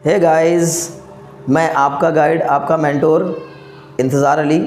Hey guys, मैं आपका guide, आपका मेंटोर इंतज़ार अली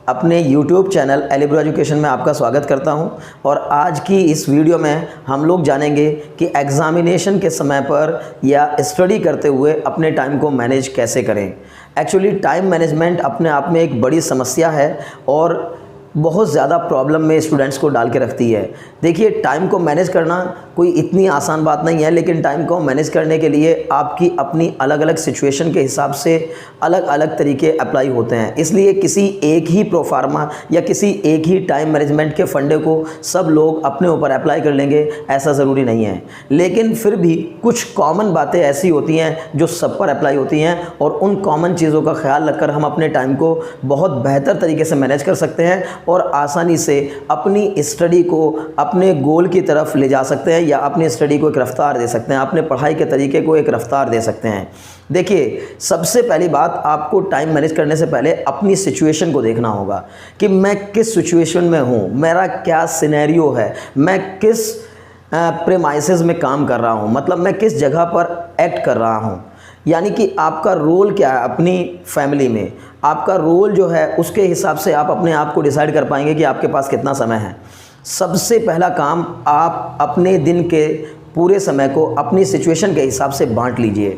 अपने YouTube चैनल एलिब्रो एजुकेशन में आपका स्वागत करता हूं। और आज की इस वीडियो में हम लोग जानेंगे कि एग्ज़ामिनेशन के समय पर या स्टडी करते हुए अपने टाइम को मैनेज कैसे करें। एक्चुअली टाइम मैनेजमेंट अपने आप में एक बड़ी समस्या है और बहुत ज़्यादा प्रॉब्लम में स्टूडेंट्स को डाल के रखती है। देखिए, टाइम को मैनेज करना कोई इतनी आसान बात नहीं है, लेकिन टाइम को मैनेज करने के लिए आपकी अपनी अलग अलग सिचुएशन के हिसाब से अलग अलग तरीके अप्लाई होते हैं। इसलिए किसी एक ही प्रोफार्मा या किसी एक ही टाइम मैनेजमेंट के फंडे को सब लोग अपने ऊपर अप्लाई कर लेंगे, ऐसा ज़रूरी नहीं है। लेकिन फिर भी कुछ कॉमन बातें ऐसी होती हैं जो सब पर अप्लाई होती हैं और उन कॉमन चीज़ों का ख्याल रखकर हम अपने टाइम को बहुत बेहतर तरीके से मैनेज कर सकते हैं और आसानी से अपनी स्टडी को अपने गोल की तरफ ले जा सकते हैं या अपनी स्टडी को एक रफ्तार दे सकते हैं, अपने पढ़ाई के तरीके को एक रफ्तार दे सकते हैं। देखिए, सबसे पहली बात, आपको टाइम मैनेज करने से पहले अपनी सिचुएशन को देखना होगा कि मैं किस सिचुएशन में हूँ, मेरा क्या सिनेरियो है, मैं किस प्रेमाइसेस में काम कर रहा हूँ, मतलब मैं किस जगह पर एक्ट कर रहा हूँ। यानी कि आपका रोल क्या है अपनी फैमिली में, आपका रोल जो है उसके हिसाब से आप अपने आप को डिसाइड कर पाएंगे कि आपके पास कितना समय है। सबसे पहला काम, आप अपने दिन के पूरे समय को अपनी सिचुएशन के हिसाब से बांट लीजिए।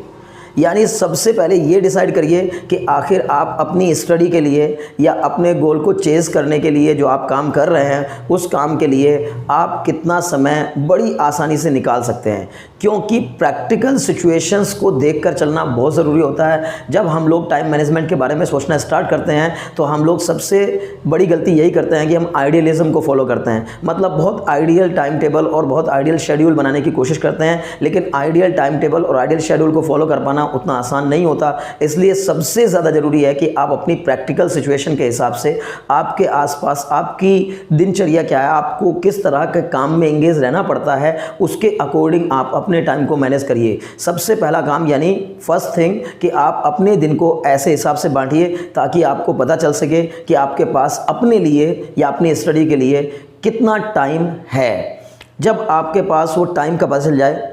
यानी सबसे पहले ये डिसाइड करिए कि आखिर आप अपनी स्टडी के लिए या अपने गोल को चेज़ करने के लिए जो आप काम कर रहे हैं, उस काम के लिए आप कितना समय बड़ी आसानी से निकाल सकते हैं। क्योंकि प्रैक्टिकल सिचुएशंस को देखकर चलना बहुत ज़रूरी होता है। जब हम लोग टाइम मैनेजमेंट के बारे में सोचना स्टार्ट करते हैं तो हम लोग सबसे बड़ी गलती यही करते हैं कि हम आइडियलिज्म को फॉलो करते हैं, मतलब बहुत आइडियल टाइम टेबल और बहुत आइडियल शेड्यूल बनाने की कोशिश करते हैं। लेकिन आइडियल टाइम टेबल और आइडियल शेड्यूल को फॉलो कर पाना उतना आसान नहीं होता। इसलिए सबसे ज़्यादा ज़रूरी है कि आप अपनी प्रैक्टिकल सिचुएशन के हिसाब से, आपके आसपास आपकी दिनचर्या क्या है, आपको किस तरह के काम में एंगेज रहना पड़ता है, उसके अकॉर्डिंग आप अपने टाइम को मैनेज करिए। सबसे पहला काम यानी फर्स्ट थिंग कि आप अपने दिन को ऐसे हिसाब से बांटिए ताकि आपको पता चल सके कि आपके पास अपने लिए या अपनी स्टडी के लिए कितना टाइम है। जब आपके पास वो टाइम का पता चल जाए,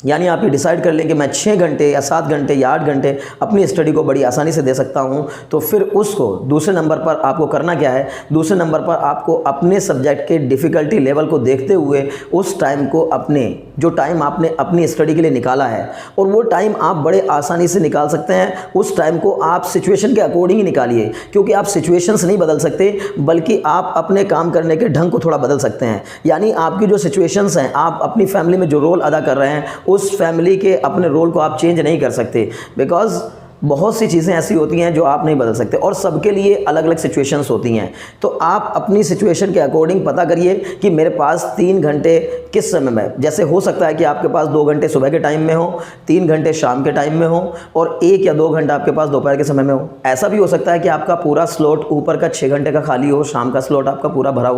यानी आप ये डिसाइड कर लें कि मैं 6 घंटे या 7 घंटे या 8 घंटे अपनी स्टडी को बड़ी आसानी से दे सकता हूँ, तो फिर उसको दूसरे नंबर पर आपको करना क्या है, दूसरे नंबर पर आपको अपने सब्जेक्ट के डिफ़िकल्टी लेवल को देखते हुए उस टाइम को, अपने जो टाइम आपने अपनी स्टडी के लिए निकाला है, और वो टाइम आप बड़े आसानी से निकाल सकते हैं, उस टाइम को आप सिचुएशन के अकॉर्डिंग ही निकालिए। क्योंकि आप सिचुएशंस नहीं बदल सकते, बल्कि आप अपने काम करने के ढंग को थोड़ा बदल सकते हैं। यानी आपकी जो सिचुएशंस हैं, आप अपनी फैमिली में जो रोल अदा कर रहे हैं, उस फैमिली के अपने रोल को आप चेंज नहीं कर सकते, बिकॉज बहुत सी चीज़ें ऐसी होती हैं जो आप नहीं बदल सकते और सबके लिए अलग अलग सिचुएशंस होती हैं। तो आप अपनी सिचुएशन के अकॉर्डिंग पता करिए कि मेरे पास 3 घंटे किस समय में, जैसे हो सकता है कि आपके पास 2 घंटे सुबह के टाइम में हो, 3 घंटे शाम के टाइम में हो और 1 या 2 घंटा आपके पास दोपहर के समय में हो। ऐसा भी हो सकता है कि आपका पूरा स्लॉट ऊपर का 6 घंटे का खाली हो, शाम का स्लॉट आपका पूरा भरा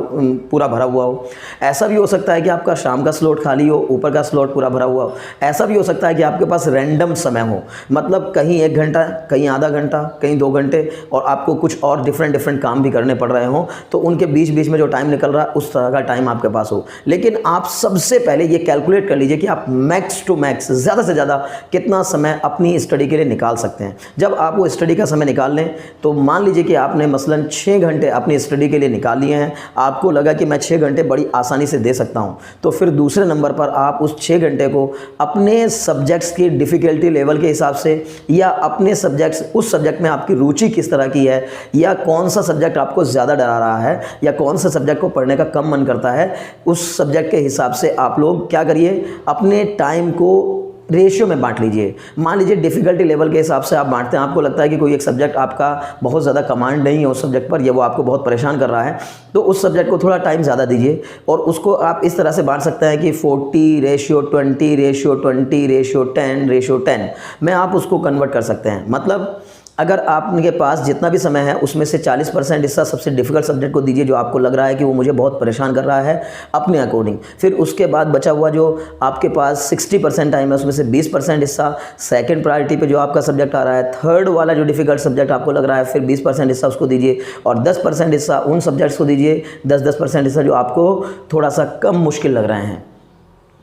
हुआ हो। ऐसा भी हो सकता है कि आपका शाम का स्लॉट खाली हो, ऊपर का स्लॉट पूरा भरा हुआ हो। ऐसा भी हो सकता है कि आपके पास रैंडम समय हो, मतलब कहीं 1 घंटा, कहीं आधा घंटा, कहीं 2 घंटे, और आपको कुछ और डिफरेंट काम भी करने पड़ रहे हों, तो उनके बीच बीच में जो टाइम निकल रहा है उस तरह का टाइम आपके पास हो। लेकिन आप सबसे पहले ये कैलकुलेट कर लीजिए कि आप मैक्स टू मैक्स, ज़्यादा से ज़्यादा कितना समय अपनी स्टडी के लिए निकाल सकते हैं। जब आप वो स्टडी का समय निकाल लें, तो मान लीजिए कि आपने मसलन 6 घंटे अपनी स्टडी के लिए निकाल लिए हैं, आपको लगा कि मैं 6 घंटे बड़ी आसानी से दे सकता हूँ, तो फिर दूसरे नंबर पर आप उस 6 घंटे को अपने सब्जेक्ट्स की डिफ़िकल्टी लेवल के हिसाब से या अपने सब्जेक्ट्स, उस सब्जेक्ट में आपकी रुचि किस तरह की है, या कौन सा सब्जेक्ट आपको ज़्यादा डरा रहा है, या कौन सा सब्जेक्ट को पढ़ने का कम मन करता है, उस सब्जेक्ट के हिसाब से आप लोग क्या करिए, अपने टाइम को रेशियो में बांट लीजिए। मान लीजिए डिफ़िकल्टी लेवल के हिसाब से आप बांटते हैं, आपको लगता है कि कोई एक सब्जेक्ट आपका बहुत ज़्यादा कमांड नहीं है उस सब्जेक्ट पर, या वो आपको बहुत परेशान कर रहा है, तो उस सब्जेक्ट को थोड़ा टाइम ज़्यादा दीजिए। और उसको आप इस तरह से बांट सकते हैं कि 40:20:20:10:10 में आप उसको कन्वर्ट कर सकते हैं। मतलब अगर आपके पास जितना भी समय है उसमें से 40% हिस्सा सबसे डिफ़िकल्ट सब्जेक्ट को दीजिए जो आपको लग रहा है कि वो मुझे बहुत परेशान कर रहा है अपने अकॉर्डिंग। फिर उसके बाद बचा हुआ जो आपके पास 60% टाइम है उसमें से 20% हिस्सा सेकंड प्रायोरिटी पे जो आपका सब्जेक्ट आ रहा है, थर्ड वाला जो डिफ़िकल्ट सब्जेक्ट आपको लग रहा है, फिर 20% हिस्सा उसको दीजिए और 10% हिस्सा उन सब्जेक्ट्स को दीजिए, 10% हिस्सा जो आपको थोड़ा सा कम मुश्किल लग रहे हैं।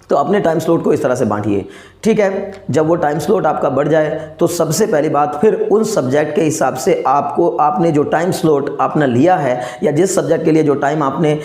तो अपने टाइम स्लॉट को इस तरह से बांटिए, ठीक है। जब वो टाइम स्लॉट आपका बढ़ जाए तो सबसे पहली बात फिर उन सब्जेक्ट के हिसाब से आपने जो टाइम स्लॉट अपना लिया है या जिस सब्जेक्ट के लिए जो टाइम आपने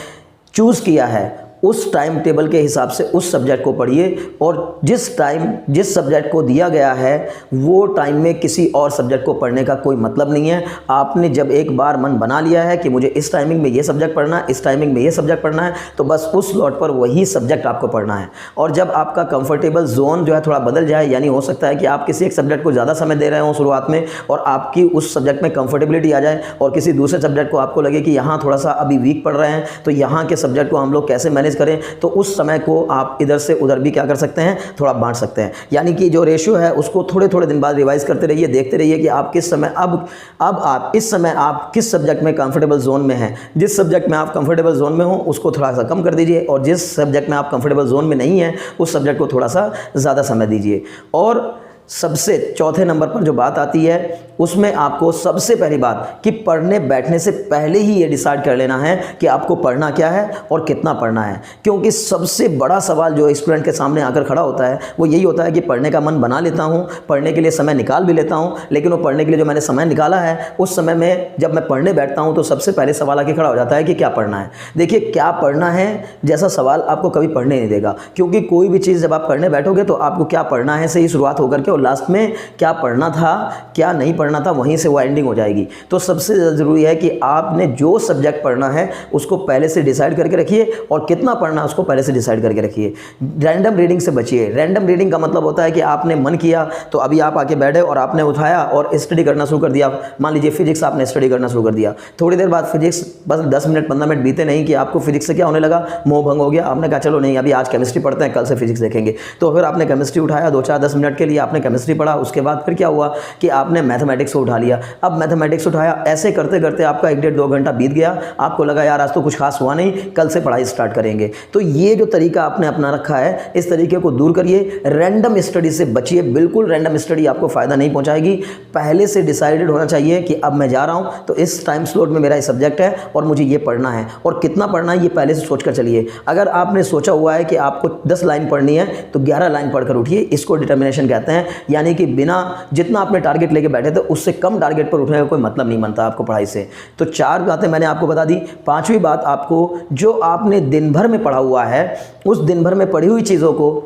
चूज़ किया है उस टाइम टेबल के हिसाब से उस सब्जेक्ट को पढ़िए और जिस सब्जेक्ट को दिया गया है वो टाइम में किसी और सब्जेक्ट को पढ़ने का कोई मतलब नहीं है। आपने जब एक बार मन बना लिया है कि मुझे इस टाइमिंग में ये सब्जेक्ट पढ़ना है, इस टाइमिंग में ये सब्जेक्ट पढ़ना है, तो बस उस स्लॉट पर वही सब्जेक्ट आपको पढ़ना है। और जब आपका कंफर्टेबल जोन जो है थोड़ा बदल जाए, यानी हो सकता है कि आप किसी एक सब्जेक्ट को ज़्यादा समय दे रहे हो शुरुआत में और आपकी उस सब्जेक्ट में कंफर्टेबिलिटी आ जाए और किसी दूसरे सब्जेक्ट को आपको लगे कि यहाँ थोड़ा सा अभी वीक पढ़ रहे हैं तो यहाँ के सब्जेक्ट को हम लोग कैसे मैनेज करें, तो उस समय को आप इधर से उधर भी क्या कर सकते हैं, थोड़ा बांट सकते हैं। यानी कि जो रेशियो है उसको थोड़े थोड़े दिन बाद रिवाइज करते रहिए, देखते रहिए कि आप किस समय अब आप इस समय आप किस सब्जेक्ट में कंफर्टेबल जोन में हैं। जिस सब्जेक्ट में आप कंफर्टेबल जोन में हो उसको थोड़ा सा कम कर दीजिए और जिस सब्जेक्ट में आप कंफर्टेबल जोन में नहीं है उस सब्जेक्ट को थोड़ा सा ज़्यादा समय दीजिए। और सबसे चौथे नंबर पर जो बात आती है उसमें आपको सबसे पहली बात कि पढ़ने बैठने से पहले ही ये डिसाइड कर लेना है कि आपको पढ़ना क्या है और कितना पढ़ना है। क्योंकि सबसे बड़ा सवाल जो स्टूडेंट के सामने आकर खड़ा होता है वो यही होता है कि पढ़ने का मन बना लेता हूँ, पढ़ने के लिए समय निकाल भी लेता हूँ, लेकिन वो पढ़ने के लिए जो मैंने समय निकाला है उस समय में जब मैं पढ़ने बैठता हूँ तो सबसे पहले सवाल आके खड़ा हो जाता है कि क्या पढ़ना है। देखिए, क्या पढ़ना है जैसा सवाल आपको कभी पढ़ने नहीं देगा, क्योंकि कोई भी चीज़ जब आप पढ़ने बैठोगे तो आपको क्या पढ़ना है से ही शुरुआत होकर के लास्ट में क्या पढ़ना था क्या नहीं पढ़ना था वहीं से वो एंडिंग हो जाएगी। तो सबसे ज़रूरी है कि आपने जो सब्जेक्ट पढ़ना है उसको पहले से डिसाइड करके रखिए और कितना पढ़ना है उसको पहले से डिसाइड करके रखिए। रैंडम रीडिंग से बचिए। रैंडम रीडिंग का मतलब होता है कि आपने मन किया तो अभी आप आके बैठे और आपने उठाया और स्टडी करना शुरू कर दिया। मान लीजिए फिजिक्स आपने स्टडी करना शुरू कर दिया, थोड़ी देर बाद फिजिक्स बस 10 मिनट 15 मिनट बीते नहीं कि आपको फिजिक्स से क्या होने लगा, मोह भंग हो गया। आपने कहा चलो नहीं, अभी आज केमिस्ट्री पढ़ते हैं, कल से फिजिक्स देखेंगे। तो फिर आपने केमिस्ट्री उठाया, 2-4-10 मिनट के लिए आपने केमिस्ट्री पढ़ा। उसके बाद फिर क्या हुआ कि आपने मैथमेटिक्स को उठा लिया। अब मैथमेटिक्स उठाया, ऐसे करते करते आपका 1-1.5-2 घंटा बीत गया। आपको लगा यार आज तो कुछ खास हुआ नहीं, कल से पढ़ाई स्टार्ट करेंगे। तो ये जो तरीका आपने अपना रखा है इस तरीके को दूर करिए। रैंडम स्टडी से बचिए, बिल्कुल रैंडम स्टडी आपको फ़ायदा नहीं पहुंचाएगी। पहले से डिसाइडेड होना चाहिए कि अब मैं जा रहा हूं तो इस टाइम स्लॉट में मेरा ये सब्जेक्ट है और मुझे ये पढ़ना है और कितना पढ़ना है ये पहले से सोच कर चलिए। अगर आपने सोचा हुआ है कि आपको 10 लाइन पढ़नी है तो 11 लाइन पढ़कर उठिए। इसको डिटर्मिनेशन कहते हैं। यानी कि बिना जितना आपने टारगेट लेके बैठे थे उससे कम टारगेट पर उठने का कोई मतलब नहीं बनता आपको पढ़ाई से। तो 4 बातें मैंने आपको बता दी। 5वीं बात, आपको जो आपने दिन भर में पढ़ा हुआ है उस दिन भर में पढ़ी हुई चीज़ों को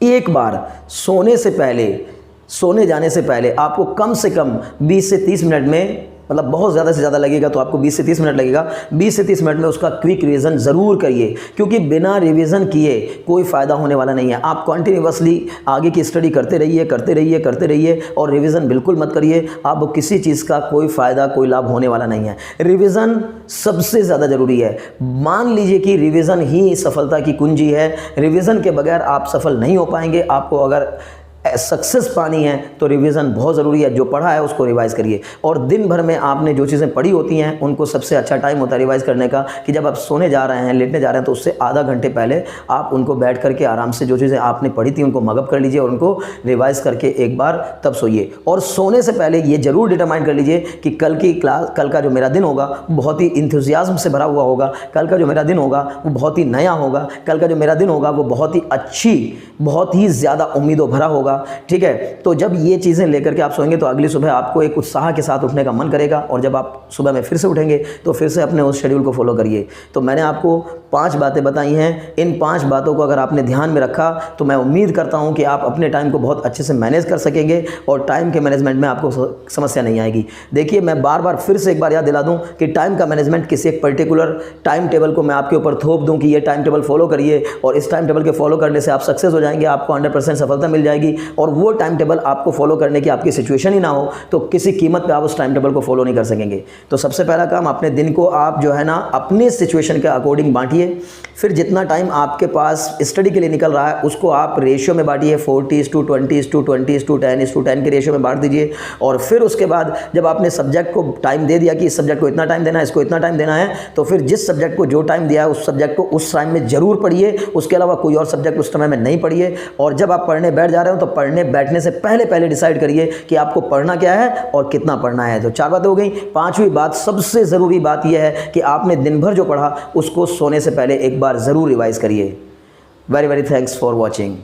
एक बार सोने जाने से पहले आपको कम से कम 20 से 30 मिनट में, मतलब बहुत ज़्यादा से ज़्यादा लगेगा तो आपको 20 से 30 मिनट लगेगा, 20 से 30 मिनट में उसका क्विक रिवीजन ज़रूर करिए। क्योंकि बिना रिवीजन किए कोई फ़ायदा होने वाला नहीं है। आप कंटिन्यूअसली आगे की स्टडी करते रहिए और रिवीजन बिल्कुल मत करिए। आपको किसी चीज़ का कोई फ़ायदा कोई लाभ होने वाला नहीं है। रिवीजन सबसे ज़्यादा ज़रूरी है। मान लीजिए कि रिवीजन ही सफलता की कुंजी है। रिवीजन के बगैर आप सफल नहीं हो पाएंगे। आपको अगर सक्सेस पानी है तो रिवीजन बहुत ज़रूरी है। जो पढ़ा है उसको रिवाइज करिए। और दिन भर में आपने जो चीज़ें पढ़ी होती हैं उनको सबसे अच्छा टाइम होता है रिवाइज करने का कि जब आप सोने जा रहे हैं, लेटने जा रहे हैं, तो उससे आधा घंटे पहले आप उनको बैठ करके आराम से जो चीज़ें आपने पढ़ी थी उनको मगअप कर लीजिए और उनको रिवाइज करके एक बार तब सोइए। और सोने से पहले ये ज़रूर डिटरमाइन कर लीजिए कि कल का जो मेरा दिन होगा बहुत ही इंथुजियाज्म से भरा हुआ होगा। कल का जो मेरा दिन होगा वो बहुत ही नया होगा। कल का जो मेरा दिन होगा वो बहुत ही अच्छी, बहुत ही ज़्यादा उम्मीदों भरा होगा। ठीक है। तो जब ये चीज़ें लेकर के आप सोएंगे तो अगली सुबह आपको एक उत्साह के साथ उठने का मन करेगा और जब आप सुबह में फिर से उठेंगे तो फिर से अपने उस शेड्यूल को फॉलो करिए। तो मैंने आपको 5 बातें बताई हैं। इन 5 बातों को अगर आपने ध्यान में रखा तो मैं उम्मीद करता हूं कि आप अपने टाइम को बहुत अच्छे से मैनेज कर सकेंगे और टाइम के मैनेजमेंट में आपको समस्या नहीं आएगी। देखिए, मैं बार बार फिर से एक बार याद दिला दूं कि टाइम का मैनेजमेंट किसी एक पर्टिकुलर टाइम टेबल को मैं आपके ऊपर थोप दूं कि ये टाइम टेबल फॉलो करिए और इस टाइम टेबल के फॉलो करने से आप सक्सेस हो जाएंगे, आपको 100% सफलता मिल जाएगी। और वो टाइम टेबल आपको फॉलो करने की आपकी सिचुएशन ही ना हो तो किसी कीमत पे आप उस टाइम टेबल को फॉलो नहीं कर सकेंगे। तो सबसे पहला काम, अपने दिन को आप जो है ना अपने सिचुएशन के अकॉर्डिंग बांटिए। फिर जितना टाइम आपके पास स्टडी के लिए निकल रहा है उसको आप रेशियो में बांटिए। 40:20:20:10:10 के रेशियो में बांट दीजिए। और फिर उसके बाद जब आपने सब्जेक्ट को टाइम दे दिया कि इस सब्जेक्ट को इतना टाइम देना है, इसको इतना टाइम देना है, तो फिर जिस सब्जेक्ट को जो टाइम दिया है उस सब्जेक्ट को उस टाइम में जरूर पढ़िए। उसके अलावा कोई और सब्जेक्ट उस समय में नहीं पढ़िए। और जब आप पढ़ने बैठ जा रहे हो तो पढ़ने बैठने से पहले डिसाइड करिए कि आपको पढ़ना क्या है और कितना पढ़ना है। तो 4 बातें हो गई। 5वीं बात, सबसे ज़रूरी बात यह है कि आपने दिन भर जो पढ़ा उसको सोने से पहले एक बार ज़रूर रिवाइज करिए। Very very thanks for watching.